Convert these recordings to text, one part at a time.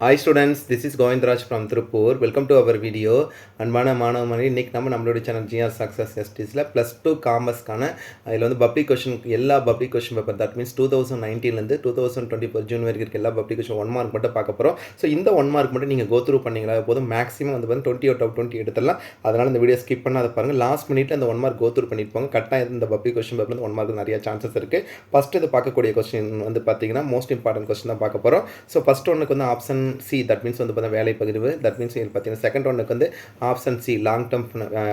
Hi students, this is Govindraj from Tirupur. Welcome to our video. அன்பான மாணவர்களே, இன்னைக்கு நம்ம நம்மளோட சேனல் ஜிஆர் சக்ஸஸ் எஸ்டிஸில் +2 காமர்ஸ்க்கான இதில் வந்து பப்ளிக் கொஷின் எல்லா public question paper that means 2019லேருந்து 2024 ஜூன் வரைக்கும் இருக்க எல்லா பப்ளிக் கொஷின் 1 மார்க் மட்டும் பார்க்க போகிறோம். ஸோ இந்த 1 மார்க் மட்டும் நீங்கள் கோ த்ரூ பண்ணிங்களா போதும். மேக்ஸிமம் வந்து 20 out of 20 எடுத்துடலாம். அதனால் இந்த வீடியோ ஸ்கிப் பண்ணாத பாருங்கள். லாஸ்ட் மினிட்ல இந்த 1 மார்க் கோ த்ரூ பண்ணிட்டு போங்க. கரெக்டாக இந்த பப்ளிக் கொஷின் பேப்பர் வந்து 1 மார்க் நிறைய சான்சஸ் இருக்குது. ஃபஸ்ட்டு இது பார்க்கக்கூடிய கொஸ்டின் வந்து பார்த்தீங்கன்னா மோஸ்ட் இம்பார்ட்டன்ட் கொஸ்டின் தான் பார்க்க போகிறோம். ஸோ ஃபஸ்ட் ஒன்றுக்கு வந்து ஆப்ஷன் சி, தட் மீன்ஸ் வந்து பார்த்தீங்கன்னா வேலை பகிர்வு. தட் மீன்ஸ் இதில் பார்த்தீங்கன்னா செகண்ட் ஒன்றுக்கு வந்து ஆப்ஷன் சி லாங் டேர்ம்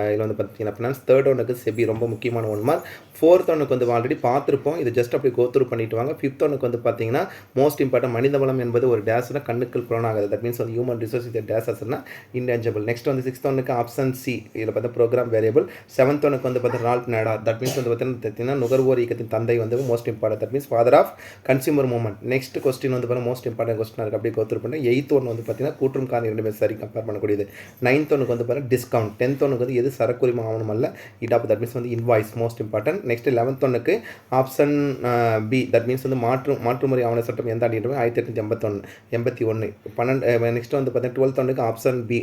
இதில் வந்து பார்த்தீங்கன்னா ஃபினான்ஸ். தேர்ட் ஒன்றுக்கு செபி ரொம்ப முக்கியமான 1 மார்க். ஃபோர்த் ஒன்றுக்கு வந்து ஆல்ரெடி பார்த்துருப்போம், இது ஜஸ்ட் அப்படி கோத்ரூ பண்ணிட்டு வாங்க. ஃபிஃப்த் ஒன்றுக்கு வந்து பார்த்தீங்கன்னா மோஸ்ட் இம்பார்ட்டன்ட் மனித வளம் என்பது ஒரு டேஸ்னா கண்ணுக்கு புலனாகுது. தட் மீன்ஸ் வந்து ஹியூமன் ரிசோர்ஸ் இது டேஸ்னா இன்டேஞ்சபிள். நெக்ஸ்ட் வந்து சிக்ஸ்த் ஒன்றுக்கு ஆப்ஷன் சி, இதில் பார்த்தா ப்ரோக்ராம் வேரியபிள். செவன்த் ஒன்றுக்கு வந்து பார்த்தீங்கன்னா ரால்ஃப் நாடார். தட் மீன்ஸ் வந்து பார்த்தீங்கன்னா நுகர்வோர் இயக்கத்தின் தந்தை வந்து most important. That means father of consumer movement. Next question வந்து பார்த்தீங்கன்னா மோஸ்ட் இம்பார்ட்டன்ட் கொஸ்டின் இருக்குது, அப்படியே கோத்ரூ பண்ணி. எயித் ஒன்று வந்து பார்த்தீங்கன்னா கூற்றும் காரணம் இரண்டுமே சரி கம்பேர் பண்ணக்கூடியது. நைன்த் ஒன்றுக்கு வந்து பார்த்தீங்கன்னா டிஸ்கவுண்ட். டென்த் ஒன்றுக்கு வந்து எது சரக்குரிமை ஆவணம் அல்ல இடாப். தட் மீன்ஸ் வந்து invoice most important. Next 11th ஒன்றுக்கு ஆப்ஷன் பி, தட் மீன்ஸ் வந்து மாற்றுமுறை ஆவண சட்டம் எந்த ஆண்டு 1881. 12 நெக்ஸ்ட் வந்து பார்த்தீங்கன்னா 12th ஒன்றுக்கு option B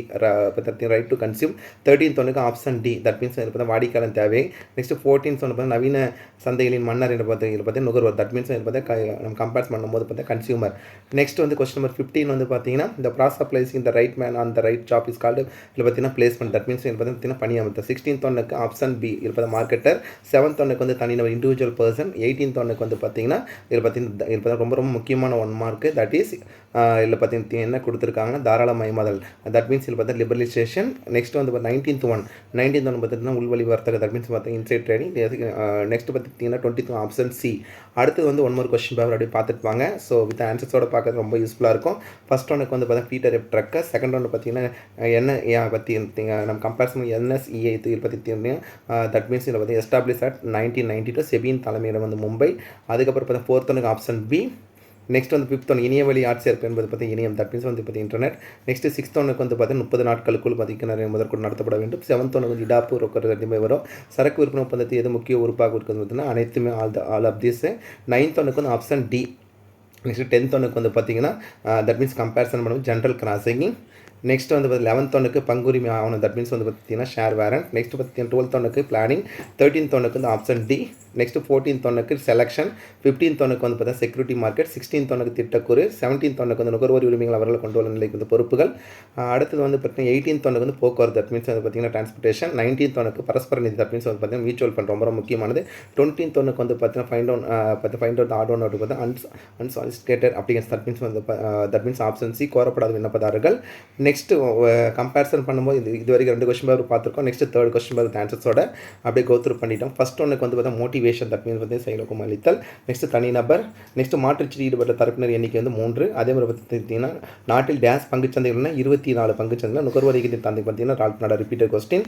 right to consume. 13th ஒன்றுக்கு ஆப்ஷன் டி, தட் மீன்ஸ் பார்த்தா வாடிக்கையாளர் தேவை. நெக்ஸ்ட் 14th ஒன்று பார்த்தா நவீன சந்தைகளின் மன்னர் என்று பார்த்தீங்கன்னா நுகர்வோர். தட் மீன்ஸ் பார்த்தா நம்ம கம்பேர் பண்ணும்போது பார்த்தா கன்சியூமர். நெக்ஸ்ட் வந்து கொஸ்டின் நம்பர் 15 வந்து பார்த்தீங்கன்னா இந்த process of placing the right man on the right job is called இதில் பார்த்தீங்கன்னா பிளேஸ்மெண்ட். தட் மீன்ஸ் பார்த்தீங்கன்னா பணியமர்த்தல். 16th ஒன்றுக்கு ஆப்ஷன் பி, இதில் பார்த்தா மார்க்கெட்டர். 7th ஒன்றுக்கு வந்து தனிநபர் இண்டிவிஜுவல் பர்சன். 18th ஒன்றுக்கு வந்து பார்த்தீங்கன்னா இதில் பார்த்தீங்கன்னா ரொம்ப ரொம்ப முக்கியமான 1 மார்க்கு. தட் இஸ் இதில் பார்த்தீங்கன்னா என்ன கொடுத்துருக்காங்கன்னா தாராளமயமாதல். தட் மீன்ஸ் இதில் பார்த்தா லிபரலைசேஷன். நெக்ஸ்ட் வந்து 19th ஒன் பார்த்தீங்கன்னா உள்வழி வர்த்தகம். தட் மீன்ஸ் பார்த்தீங்கன்னா இன்சைட் ட்ரேடிங். நெக்ஸ்ட் பார்த்தீங்கன்னா 20th ஆப்ஷன் சி. அடுத்தது வந்து 1 more கொஸ்டின் பேப்பர் அப்படியே பார்த்துட்டு வாங்க. ஸோ வித் ஆன்சர்ஸோட பார்க்கறது ரொம்ப யூஸ்ஃபுல்லாக இருக்கும். ஃபர்ஸ்ட் ஒன்றுக்கு வந்து பார்த்தீங்கன்னா பீட்டர் எஃப் ட்ரக்கர். செகண்ட் ஒன்று பார்த்தீங்கன்னா என்ன பற்றி நம்ம கம்பேரிசன் என்எஸ்இஐ இதை பற்றி தெரியும். தட் மீன்ஸ் இதில் வந்து எஸ்டாப்ளிஷ் அட் 1992 செபியின் தலைமையிடம் வந்து மும்பை. அதுக்கப்புறம் பார்த்தீங்கன்னா ஃபோர்த் ஒன்றுக்கு ஆப்ஷன் பி. நெக்ஸ்ட் வந்து 5th ஒன்று இணைய வழி ஆட்சியர்ப்பு என்பது பற்றி இணையம். தட் மீன்ஸ் வந்து பார்த்தி இன்டர்நெட். நெக்ஸ்ட் 6th ஒன்றுக்கு வந்து பார்த்தீங்கன்னா 30 நாட்களுக்குள் மதிக்க முதற்கொண்டு நடத்தப்பட வேண்டும். 7th ஒன்று வந்து இடாப்பு ரொக்கர் ரெண்டுமே வரும். சரக்கு விற்பனை ஒப்பந்தத்தை எது முக்கிய உறுப்பாக இருக்கிறது பார்த்தீங்கன்னா அனைத்துமே ஆல் ஆஃப் திஸ். 9th ஒன்றுக்கு வந்து ஆப்ஷன் டி. நெக்ஸ்ட் 10th ஒன்றுக்கு வந்து பார்த்தீங்கன்னா தட் மீன்ஸ் கம்பேரிசன் பண்ணுவோம் ஜென்ரல் கிராசிங். நெக்ஸ்ட் வந்து 11th ஒன்றுக்கு பங்குரிமை ஆகணும். தட் மீன்ஸ் வந்து பார்த்தீங்கன்னா ஷேர் வேரண்ட். நெக்ஸ்ட் பார்த்தீங்கன்னா 12th ஒன்றுக்கு பிளானிங். 13th ஒன்றுக்கு வந்து ஆப்ஷன் டி. நெக்ஸ்ட் 14th ஒன்றுக்கு செலெக்ஷன். 15th ஒன்றுக்கு வந்து பார்த்தீங்கன்னா செக்யூரிட்டி மார்க்கெட். 16th ஒன்றுக்கு திட்டக்குறு. 17th ஒன்றுக்கு வந்து நுகர்வோர் உரிமைகள் அவர்கள் கொண்டு வரும் நிலைக்கு வந்து பொறுப்புகள். அடுத்தது வந்து பார்த்தீங்கன்னா 18th ஒன்றுக்கு வந்து போக்குவரத்து. தட் மீன்ஸ் வந்து பார்த்தீங்கன்னா டிரான்ஸ்போர்ட்டேஷன். 19th ஒன்றுக்கு பரஸ்பர நிதி. தட் மீன்ஸ் வந்து பார்த்தீங்கன்னா மியூச்சுவல் ஃபண்ட் ரொம்ப முக்கியமானது. 20th ஒன்றுக்கு வந்து பார்த்தீங்கன்னா find out odd one out பார்த்தீங்கன்னா அன்சாலிசிட்டேட்டட் அப்ளிகன்ஸ். தட் மீன்ஸ் வந்து தட் மீன்ஸ் ஆப்ஷன் சி கோரப்படாத விண்ணப்பதாரர்கள். நெக்ஸ்ட் கம்பேரிசன் பண்ணும்போது இது வரைக்கும் 2 கொஸ்டின் பேப்பர் பார்த்துருக்கோம். நெக்ஸ்ட் 3rd கொஸ்டின் பேப்பர் ஆன்சர்ஸோட அப்படியே கோத்ரூ பண்ணிட்டோம். ஃபர்ஸ்ட் ஒன்றுக்கு வந்து பார்த்தா மோட்டிவேஷன். தட் மீன்ஸ் வந்து செயலோக்கம் அளித்தல். நெக்ஸ்ட் தனிநபர். நெக்ஸ்ட் மாற்றுச்சீட்டு ஈடுபட்ட தரப்பினர் எண்ணிக்கை வந்து 3. அதே மாதிரி பார்த்தீங்கன்னா நாட்டில் டேஸ் பங்குச்சந்தைகள்னா 24 பங்குச்சந்தைகள். நுகர்வோர் இயக்கத்தின் தந்தை பார்த்தீங்கன்னா ரால்ஃப் நாடார். Repeated question.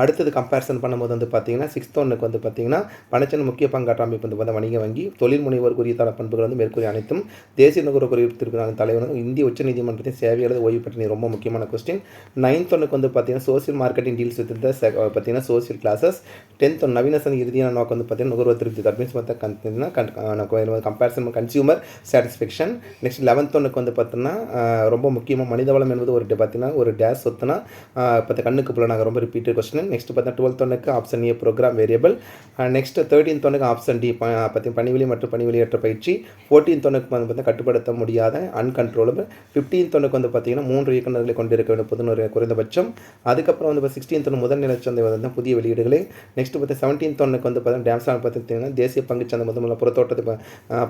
அடுத்தது கம்பேரிசன் பண்ணும்போது வந்து பார்த்தீங்கன்னா 6th ஒன்றுக்கு வந்து பார்த்தீங்கன்னா பணச்சந்தை முக்கிய பங்காற்ற அமைப்பு வந்து பார்த்தா வணிக வங்கி. தொழில் முனைவோர் குறித்தான பண்புகள் வந்து மேற்கூறிய அனைத்தும் தேசிய நுகர்வோர் குறிப்பிட்டிருக்கிறாங்க தலைவர் இந்திய உச்ச நீதிமன்றத்தின் சேவை அல்லது ஓய்வு பெற்ற ரொம்ப முக்கியமான கொஸ்டின். 9th ஒன்றுக்கு வந்து பார்த்தீங்கன்னா சோசியல் மார்க்கெட்டிங் டீல்ஸ் வித் பார்த்தீங்கன்னா சோசியல் கிளாஸஸ். 10th ஒன் நவீன சந்தை இறுதியான நோக்கம் வந்து பார்த்தீங்கன்னா நுகர்வோர் திருப்தி. தட் மீன்ஸ் பார்த்தா comparison consumer satisfaction. Next 11th ஒன்றுக்கு வந்து பார்த்தீங்கன்னா ரொம்ப முக்கியமாக மனிதவளம் என்பது ஒரு பார்த்தீங்கன்னா ஒரு டேஸ் சொத்துனா பார்த்தா கண்ணுக்கு புலனாக ரொம்ப ரிப்பீட்டட் கொஸ்டின். நெக்ஸ்ட் பார்த்தா 12th ஒன்றுக்கு option A program variable. Next 13th ஒன்றுக்கு ஆப்ஷன் டி பற்றி பணிவெளி மற்றும் பணிவெளியற்ற பயிற்சி. 14th ஒன்றுக்கு வந்து பார்த்தா கட்டுப்படுத்த முடியாத அன்கண்ட்ரோலபிள். 15th ஒன்றுக்கு வந்து பார்த்தீங்கன்னா 3 இயக்குநர்களை கொண்டிருக்க வேண்டும் பொதுநுறை குறைந்தபட்சம். அதுக்கப்புறம் வந்து 16th ஒன்று முதல் நிலைச்சந்தை வந்து புதிய வெளியீடுகளை. நெக்ஸ்ட் பார்த்து 17th ஒன்றுக்கு வந்து பார்த்தீங்கன்னா டேம்ஸ்டான் பார்த்தீங்கன்னா தேசிய பங்குச்சந்தை முதல்ல புறத்தோட்டத்தை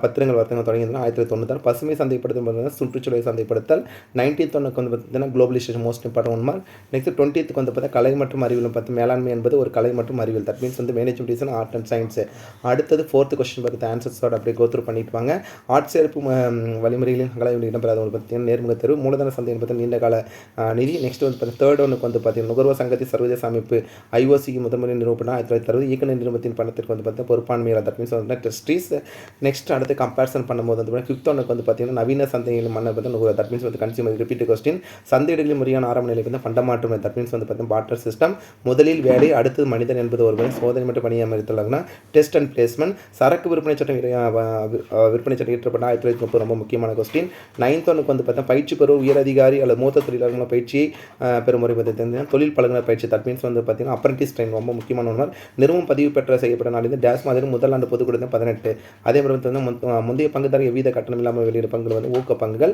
பத்திரங்கள் வர்த்தகம் தொடங்கியதுனா 1990. பசுமை சந்தைப்படுத்தல் சுற்றுச்சூழலை சந்தைப்படுத்தல். 19th ஒன்றுக்கு வந்து பார்த்தீங்கன்னா globalisation most important 1 mark. Next 20th வந்து பார்த்தா கலை மற்றும் அறிவியல் பார்த்து மேலாண்மை என்பது ஒரு கலை மற்றும் அறிவியல். தட் மீன்ஸ் வந்து management design art and science. அடுத்தது 4th கொஸ்டின் பார்த்து ஆன்சர்ஸோட அப்படியே கோத்ரூ பண்ணிட்டு வாங்க. ஆட்சேர்ப்பு வழிமுறைகளின் அகலாய்வில் இடம்பெறாதவங்க பார்த்தீங்கன்னா நேர்முக தேர்வு. மூலதன சந்தை என்பது நீண்ட கால நிதி. நெக்ஸ்ட் வந்து பார்த்தீங்கன்னா தேர்ட் ஒன்றுக்கு வந்து பார்த்தீங்கன்னா நுகர்வோர் சங்கத்தின் சர்வதேச அமைப்பு ஐஓசிக்கு முதன்முறை நிறுவனம் 1960 இயக்குநர் நிறுவனத்தின் பணத்திற்கு வந்து பார்த்தீங்கன்னா பொறுப்பாண்மையாளர் தட் மீன்ஸ் வந்து ட்ரஸ்டீஸ். நெக்ஸ்ட் அடுத்து கம்பேரிசன் பண்ணும்போது வந்து ஃபிஃப்த் ஒன்றுக்கு வந்து பார்த்தீங்கன்னா நவீன சந்தையில் மன்னர் பார்த்தீங்கன்னா தட் மீன்ஸ் வந்து கன்சியூமர் ரிப்பீட் கொஸ்டின். சந்தையிடங்களில் முறையான ஆரம்ப நிலைக்கு வந்து பண்டமாற்று முறை தட் மீன்ஸ் வந்து பார்த்தீங்கன்னா பார்ட்டர் சிஸ்டம். முதலில் வேலை அடுத்தது மனிதன் என்பது ஒரு சோதனை மற்றும் பணியமர்த்தலாங்கன்னா டெஸ்ட் அண்ட் பிளேஸ்மெண்ட். சரக்கு விற்பனை சட்டம் இயற்றப்பட்ட 1930 ரொம்ப முக்கியமான கொஸ்டின். நைன்த் ஒன்றுக்கு வந்து பார்த்தீங்கன்னா பயிற்சி பெறும் உயர் அதிகாரி அல்லது மூத்த தொழிலாளர்கள் பயிற்சியை பெறும் முறை பார்த்தீங்கன்னா தொழில் பழகுனர் பயிற்சி தட் மீன்ஸ் வந்து பார்த்தீங்கன்னா அப்ரண்டிஸ் ட்ரெயின் ரொம்ப முக்கியமான ஒன்று. நிறுவனம் பதிவு பெற்ற செய்யப்பட்ட நாளில் டேஸ் மாதிரி முதல் ஆண்டு பொதுக்கூட்டம் 18. அதே மாதிரி வந்து முந்தைய பங்குதாரர் எவ்வித கட்டணம் இல்லாமல் வெளியிட பங்குகள் வந்து ஊக்க பங்குகள்.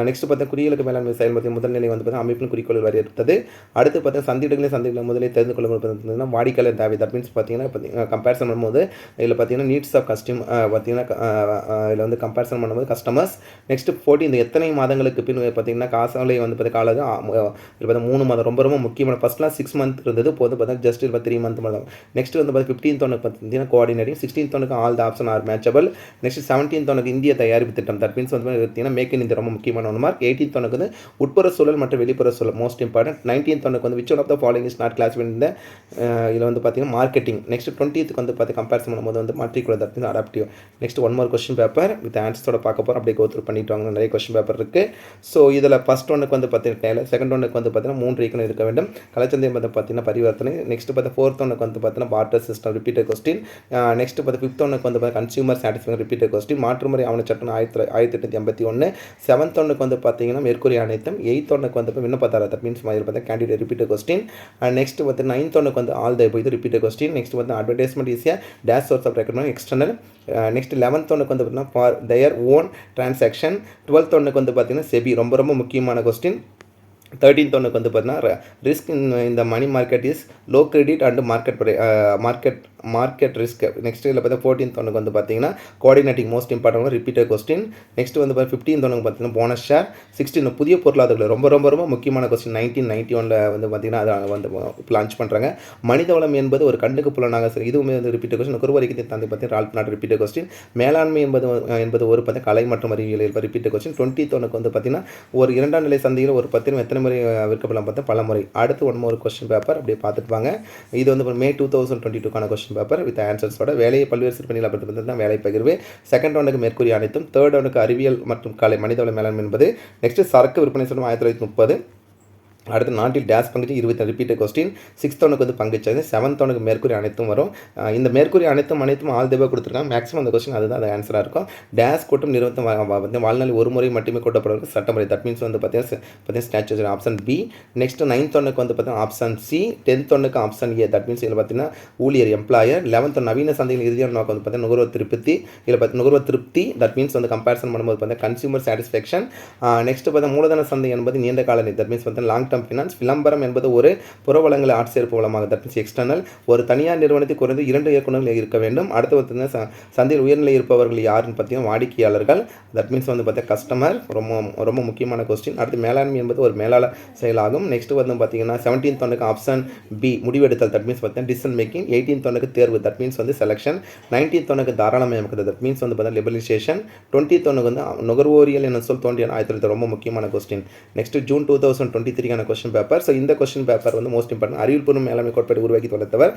நெக்ஸ்ட் பார்த்தா குறியீடுக்கு மேலாண்மை செயல்முறை முதல் நிலை வந்து பார்த்தீங்கன்னா அமைப்பின் குறிக்கோள் வரையறுத்தது. அடுத்து பார்த்தீங்கன்னா சந்தைகளை முதலில் தெரிந்து கொள்ள பார்த்தீங்கன்னா வாடிக்கையாளர் தேவை தட் மீன்ஸ் பார்த்தீங்கன்னா கம்பேரிசன் பண்ணும்போது இதில் பார்த்தீங்கன்னா நீட்ஸ் ஆஃப் கஸ்டம் பார்த்தீங்கன்னா இதில் வந்து கம்பேரிசன் பண்ணும்போது கஸ்டமர்ஸ். நெக்ஸ்ட் 14 இந்த எத்தனை மாதங்களுக்கு பின் பார்த்தீங்கன்னா காசாலை வந்து பார்த்தீங்கன்னா காலம் 3 மாதம் ரொம்ப ரொம்ப முக்கியமான. ஃபர்ஸ்ட்லாம் 6 மந்த் இருந்தது போது பார்த்தீங்கன்னா ஜஸ்ட் 3 மந்த் மாதம். நெக்ஸ்ட் வந்து 15th ஒன்றுக்கு பார்த்தீங்கன்னா கோஆர்டினேட்டிங். 16th ஒன்றுக்கு all the option are matchable. Next 17th ஒன்றுக்கு இந்திய தயாரிப்பு திட்டம் தட் மீன்ஸ் வந்து பார்த்தீங்கன்னா மேக் இன் இந்தியா ரொம்ப முக்கியமான ஒன்று மார்க். 18th ஒன்றுக்கு வந்து உட்புற சூழல் மற்றும் வெளிப்புற சூழல் மோஸ்ட் இம்பார்ட்டன்ட். 19th ஒன்றுக்கு வந்து which one of the following is not class இந்த இதில் வந்து பார்த்தீங்கன்னா மார்க்கெட்டிங். நெக்ஸ்ட் 20th வந்து பார்த்து கம்பேரிசன் பண்ணும்போது வந்து மாற்றிக்குள்ள that means adaptive. Next one more question paper with ஆன்சர்ஸோட பார்க்க போகிறோம். அப்படியே கோத்ரூ பண்ணிட்டு வாங்க. நிறைய கொஸ்டின் பேப்பர் இருக்குது. ஸோ இதில் ஃபஸ்ட் ஒன்றுக்கு வந்து பார்த்தீங்கன்னா செகண்ட் ஒன்றுக்கு வந்து பார்த்தீங்கன்னா 3 ஈக்குவல் இருக்க வேண்டும். கலைச்சந்தை வந்து பார்த்தீங்கன்னா பரிவர்த்தனை. நெக்ஸ்ட் பார்த்தா 4th ஒன்றுக்கு வந்து பார்த்தீங்கன்னா barter system repeated question. Next பார்த்தா 5th ஒன்றுக்கு வந்து பார்த்தீங்கன்னா கன்சியூமர் சாட்டிஸ்ஃபேக்ஷன் ரிப்பீட்டட் கொஸ்டின். மாற்றுமுறை ஆவண சட்டம் 1881. 7th ஒன்றுக்கு வந்து பார்த்தீங்கன்னா மேற்கூறிய அனைத்தும். 8th ஒன்றுக்கு வந்து விண்ணப்பதாரர் தட் மீன்ஸ் மாதிரி பார்த்தா கேண்டிடேட் ரிப்பீட்டட் கொஸ்டின். நெக்ஸ்ட் வந்து 9th ஒன்றுக்கு வந்து ஆல் த இது ரிப்பீட்டட் கொஸ்டின். நெக்ஸ்ட் வந்து advertisement is dash source of recommend external. Next 11th ஒன்றுக்கு வந்து பார்த்தீங்கன்னா for their own transaction. 12th ஒன்றுக்கு வந்து பார்த்தீங்கன்னா செபி ரொம்ப ரொம்ப முக்கியமான கொஸ்டின். 13th ஒன்றுக்கு வந்து பார்த்தீங்கன்னா ரிஸ்க் இந்த money market is low credit and market risk. Next இதில் பார்த்தா 14th ஒன்றுக்கு வந்து பார்த்தீங்கன்னா coordinating most important repeated question. Next வந்து 15th ஒன்றுக்கு பார்த்தீங்கன்னா போனஸ் ஷேர். 16 புதிய பொருளாதாரங்கள் ரொம்ப ரொம்ப ரொம்ப முக்கியமான கொஸ்டின். 1991 வந்து பார்த்தீங்கன்னா அதை வந்து லான்ச் பண்ணுறாங்க. மனித வளம் என்பது ஒரு கண்ணுக்கு புலனாக இதுவுமே வந்து ரிப்பீட்டட் கொஸ்டின். குறுவரிக்கத்தை தந்தை பார்த்தீங்கன்னா ரால்ஃப் நாட் ரிப்பீட்டட் கொஸ்டின். மேலாண்மை என்பது ஒரு பார்த்தா கலை மற்றும் அறிவியல் ரிப்பீட்டட் கொஸ்டின். 20th ஒன்றுக்கு வந்து பார்த்தீங்கன்னா ஒரு 2ஆம் நிலை சந்தையில் ஒரு பத்திரம் எத்தனை முறை விற்கப்படலாம் பார்த்தா பல முறை. அடுத்து ஒன் மோர் கொஸ்டின் பேப்பர் அப்படியே பார்த்துட்டு வாங்க. இது வந்து மே 2022 கொஸ்டின் பேப்பர் வித் ஆன்சர்ஸோட. வேலையை பல்வேறு சிற்பணியில் பற்றி தான் வேலை பகிர்வு. செகண்ட் ஒன்றுக்கு மேற்கூறிய அனைத்தும். தேர்ட் ஒன்றுக்கு அறிவியல் மற்றும் கலை மனிதவள மேலாண்மை என்பது. நெக்ஸ்ட் சரக்கு விற்பனை சொல்லும் 1930. அடுத்து நாட்டில் டேஸ் பங்குச்சு 20 ரிப்பீட்டட் கொஸ்டின். 6th ஒன்றுக்கு வந்து பங்குச்சது. 7th ஒன்றுக்கு மேற்கூறிய அனைத்தும் வரும். இந்த மேற்கூறிய அனைத்தும் ஆல் தேவை கொடுத்துருக்காங்க. மேக்ஸிமம் அந்த கொஸ்டின் அதுதான் அது ஆன்சராக இருக்கும். டேஸ் கூட்டம் நிறுவனத்தை வாழ்நாளில் ஒரு முறை மட்டுமே கூட்டப்படுறது சட்டமுறை தட் மீன்ஸ் வந்து பார்த்தீங்கன்னா statutory option B. Next 9th ஒன்றுக்கு வந்து பார்த்தீங்கன்னா ஆப்ஷன் சி. 10th ஒன்றுக்கு ஆப்ஷன் ஏ தட் மீன்ஸ் இதில் பார்த்தீங்கன்னா ஊழியர் எம்ப்ளாயர். 11th நவீன சந்தையில் இறுதியான நோக்கம் வந்து பார்த்தீங்கன்னா நுகர்வோர் திருப்தி. இதில் பார்த்தீங்கன்னா நுகர்வோர் திருப்தி தட் மீன்ஸ் வந்து கம்பேரிசன் பண்ணும்போது பார்த்தீங்கன்னா கன்சியூமர் சாட்டிஸ்ஃபேக்ஷன். நெக்ஸ்ட் பார்த்தீங்கன்னா மூலதன சந்தை என்பது நீண்ட கால தட் மீன்ஸ் பார்த்தீங்கன்னா லாங் டர்ம் ஃபினான்ஸ். விளம்பரம் என்பது ஒரு புறவளங்களை ஆட்சேர்ப்பு வளமாக தட் மீன்ஸ் எக்ஸ்டர்னல். ஒரு தனியார் நிறுவனத்தை குறைந்து 2 இயக்குநர்கள் இருக்க வேண்டும். அடுத்து பார்த்தீங்கன்னா சந்தையில் உயர்நிலை இருப்பவர்கள் யாருன்னு பார்த்தீங்கன்னா வாடிக்கையாளர்கள் தட் மீன்ஸ் வந்து பார்த்தீங்கன்னா கஸ்டமர் ரொம்ப ரொம்ப முக்கியமான கொஸ்டின். அடுத்து மேலாண்மை என்பது ஒரு மேலாளர் செயலாகும். நெக்ஸ்ட் வந்து பார்த்தீங்கன்னா 17th ஒன்றுக்கு ஆப்ஷன் பி முடிவெடுத்தல் தட் மீன்ஸ் பார்த்தீங்கன்னா டிசிஷன் மேக்கிங். 18th ஒன்றுக்கு தேர்வு தட் மீன்ஸ் வந்து செலெக்ஷன். 19th ஒன்றுக்கு தாராளமயமாக்குது தட் மீன்ஸ் வந்து பார்த்தீங்கன்னா லிபரலைசேஷன். 20th ஒன்றுக்கு வந்து நுகர்வோரியல் என்ன சொல் தோன்றிய 1900 ரொம்ப முக்கியமான question. Next June 2023 question paper. So இந்த கொஸ்டின் பேப்பர் வந்து மோஸ்ட் இம்பார்ட்டன்ட். அறிவியல்பூர்வ மேலாண்மை கோட்பாடு உருவாக்கி தொலைத்தவர்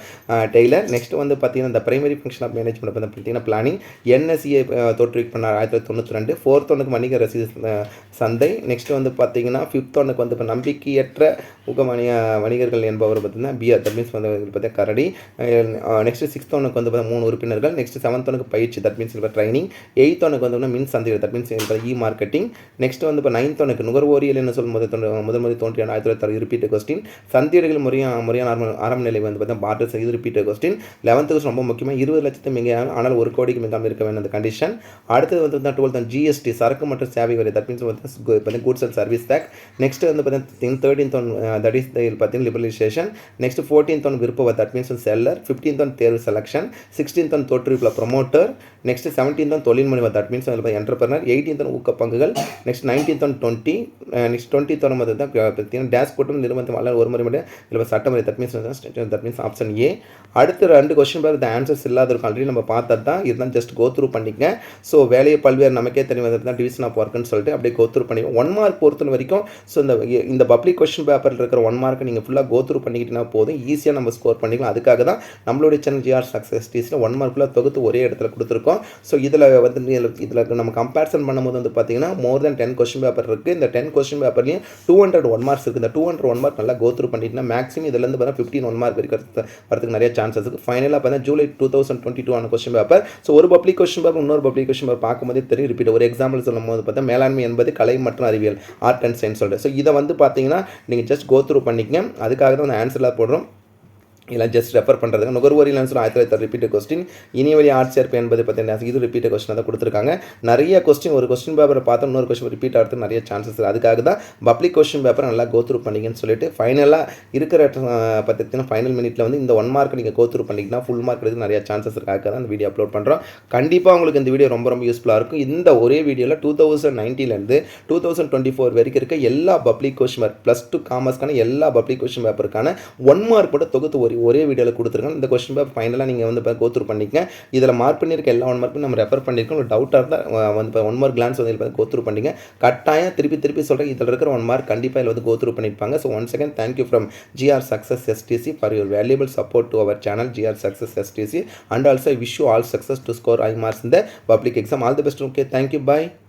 டெய்லர். நெக்ஸ்ட் வந்து பார்த்தீங்கன்னா இந்த பிரைமரி ஃபங்க்ஷன் ஆஃப் மேனேஜ்மெண்ட் பார்த்தீங்கன்னா பிளானிங். NSE தோற்றுவிக்க பண்ணார் 1992. 4th ஒன்றுக்கு வணிக ரசீது சந்தை. நெக்ஸ்ட் வந்து பார்த்தீங்கன்னா 5th ஒன்றுக்கு வந்து இப்போ நம்பிக்கையற்ற வணிகர்கள் என்பவர் பார்த்தீங்கன்னா பிஆர் தட் மீன்ஸ் வந்து பார்த்தீங்கன்னா கரடி. நெக்ஸ்ட் 6th ஒன்றுக்கு வந்து 3 உறுப்பினர்கள். நெக்ஸ்ட் 7th ஒன்றுக்கு பயிற்சி தட் மீன்ஸ் இப்போ ட்ரைனிங். 8th ஒன்றுக்கு வந்து மின் சந்தை that means E marketing. Next வந்து இப்போ 9th ஒன்றுக்கு நுகர்வோரியல் என்ன சொல்லும் முதல் தோன்றிய 1960 ரிப்பீட்டட் கொஸ்டின். சந்தையிடங்கள் முறையான ஆரம்ப நிலை வந்து பார்த்தீங்கன்னா பார்ட்டர் செய்து ரிப்பீட்டட் கொஸ்டின். 11th ரொம்ப முக்கியமாக 20 லட்சத்து மிகையான ஆனால் 1 கோடிக்கு மிகாமல் இருக்க வேண்டும் அந்த கண்டிஷன். அடுத்தது வந்து 12th GST சரக்கு மற்றும் சேவை வரி தட் மீன்ஸ் வந்து goods and service tax. Next வந்து பார்த்தீங்கன்னா 13th தட் இஸ் பார்த்தீங்கன்னா லிபரலைசேஷன். நெக்ஸ்ட் 14th விருப்பவர் தட் மீன்ஸ் செல்லர். 15th தேர்வு selection. 16th தோற்றுவிப்புல promoter. Next 17th தொழில் முனைவர் தட் மீன்ஸ் என்டர்பிரனர். 18th ஊக்க பங்குகள். Next 19th 20. நெக்ஸ்ட் 20th வந்து பார்த்தீங்கன்னா பார்த்தீங்கன்னா டேஷ் போட்டும் நிறுவனத்தை வளர ஒரு முறை மட்டும் இலவச சட்டமுறை தட் மீன்ஸ் ஆப்ஷன் ஏ. அடுத்த 2 கொஸ்டின் பேர் இந்த ஆன்சர்ஸ் இல்லாத இருக்கும் ஆல்ரெடி நம்ம பார்த்தது தான், இருந்தாலும் ஜஸ்ட் கோ த்ரூ பண்ணிக்கங்க. ஸோ வேலையை பல்வேறு நமக்கே தெரியும் தான் டிவிஷன் ஆஃப் ஒர்க்குன்னு சொல்லிட்டு அப்படியே கோ த்ரூ பண்ணிக்கோங்க. 1 மார்க் பொறுத்த வரைக்கும் ஸோ இந்த பப்ளிக் கொஸ்டின் பேப்பரில் இருக்கிற 1 மார்க்கை நீங்கள் ஃபுல்லாக கோ த்ரூ பண்ணிக்கிட்டீங்கன்னா போதும், ஈஸியாக நம்ம ஸ்கோர் பண்ணிக்கலாம். அதுக்காக தான் நம்மளுடைய சேனல் ஜிஆர் சக்ஸஸ் டீஸில் 1 மார்க்கில் தொகுத்து ஒரே இடத்துல கொடுத்துருக்கோம். ஸோ இதில் இதில் நம்ம கம்பேரிசன் பண்ணும்போது வந்து பார்த்தீங்கன்னா மோர் தென் 10 கொஸ்டின் பேப்பர் இருக்குது. இந்த 10 கொஸ்டின் பேப்பர்லையும் 200 1 மார்க்ஸ் இருக்குது. இந்த 200 1 மார்க் நல்லா கோ த்ரூ பண்ணிட்டீங்கன்னா மேக்ஸிமம் இதிலேருந்து பார்த்தா 15 1 மார்க் வரைக்கும் வரதுக்கு நிறைய சான்சஸ் இருக்குது. ஃபைனலாக பார்த்தா ஜூலை 2022 ஆன கொஸ்டின் பேப்பர். ஸோ ஒரு பப்ளிக் கொஸ்டின் பேப்பர் இன்னொரு பப்ளிக் கொஸ்டின் பேப்பர் பார்க்கும்போதே தெரியும். ரிப்பீட் ஒரு எக்ஸாம்பிள் சொல்லும் போது பார்த்தா மேலாண்மை என்பது கலை மற்றும் அறிவியல், ஆர்ட் அண்ட் சயின்ஸ் சொல்லிட்டு. ஸோ இதை வந்து பார்த்தீங்கன்னா நீங்கள் ஜஸ்ட் கோ த்ரூ பண்ணிக்கங்க. அதுக்காக தான் அந்த ஆன்சரில் போடுறோம். இல்லை ஜஸ்ட் ரெஃபர் பண்ணுறதுக்கு நுகர்வோரில் 1900 ரிப்பீட் கொஸ்டின். இனிவழி ஆர்ட்ஸ் சேர்ப்பு என்பது பார்த்தீங்கன்னா இது ரிப்பீட் கொஸ்டின் தான் கொடுத்துருக்காங்க. நிறைய கொஸ்டின் ஒரு கொஸ்டின் பேப்பரை பார்த்தா இன்னொரு கொஸ்டின் ரிப்பீட் ஆகிறதுக்கு நிறைய சான்சஸ் இருக்குது. அதுக்காக தான் பப்ளிக் கொஸ்டின் பேப்பரை நல்லா கோ த்ரூ பண்ணிங்கன்னு சொல்லிட்டு ஃபைனலாக இருக்கிற பார்த்தீங்கன்னா ஃபைனல் மினிட்ல வந்து இந்த 1 மார்க் நீங்கள் கோ த்ரூ பண்ணிங்கன்னா ஃபுல் மார்க் எடுத்து நிறைய சான்சஸ் இருக்காக தான் இந்த வீடியோ அப்லோட் பண்ணுறோம். கண்டிப்பாக உங்களுக்கு இந்த வீடியோ ரொம்ப ரொம்ப யூஸ்ஃபுல்லாக இருக்கும். இந்த ஒரே வீடியோவில் 2019 2024 வரைக்கும் இருக்க எல்லா பப்ளிக் கொஸ்டின் பேப்பர் +2 காமர்ஸ்க்கான எல்லா பப்ளிக் கொஸ்டின் பேப்பருக்கான 1 மார்க் கூட தொகுத்து ஒரே வீடியோவில் கொடுத்துருக்கோம். இந்த கொஸ்டின் பேப்பர் ஃபைனலாக நீங்கள் வந்து கோ த்ரூ பண்ணிக்கங்க. இதில் மார்க் பண்ணியிருக்க எல்லா 1 மார்க்கும் நம்ம ரெஃபர் பண்ணியிருக்கோம். ஒரு டவுட்டாக இருந்தால் வந்து 1 மார்க் கிளான்ஸ் வந்து கோ த்ரூ பண்ணிங்க. கட்டாயம் திருப்பி சொல்கிறேன், இதில் இருக்கிற 1 மார்க் கண்டிப்பாக இதில் வந்து கோ த்ரூ பண்ணியிருப்பாங்க. So once again thank you from GR success STC for your valuable support to our channel GR success STC, and also I wish you all success to score high marks in the public exam. All the best. Okay, thank you. Bye.